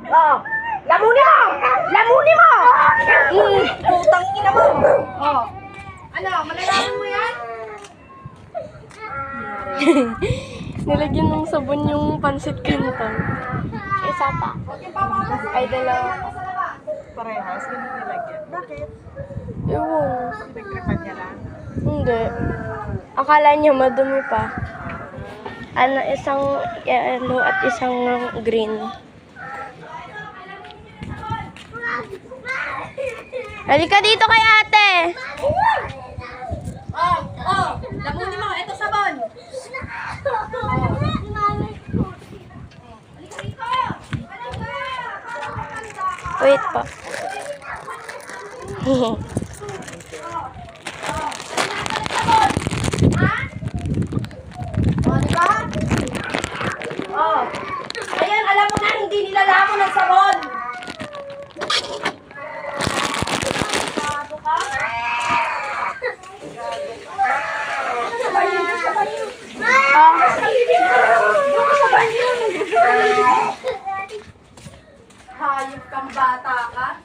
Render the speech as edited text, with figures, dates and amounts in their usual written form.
Oh, lamunin mo! Lamunin mo! Putang ina mo! Oh. Ano, malalaman mo yan? Nilagyan ng sabon yung pansit canton. Isa pa. Ay, dalawa pa. Parehas, hindi nilagyan. Bakit? Ewan. Nagkripan niya lang. Hindi. Akala niya madumi pa. Ano, isang yellow at isang green. Halika dito kay ate. Oh, lamunin mo, ito sabon. Wait pa. Oh, di ba? Oh. Ayan, alam mo na, hindi nilalamon ng sabon. Hayop kang bata ka.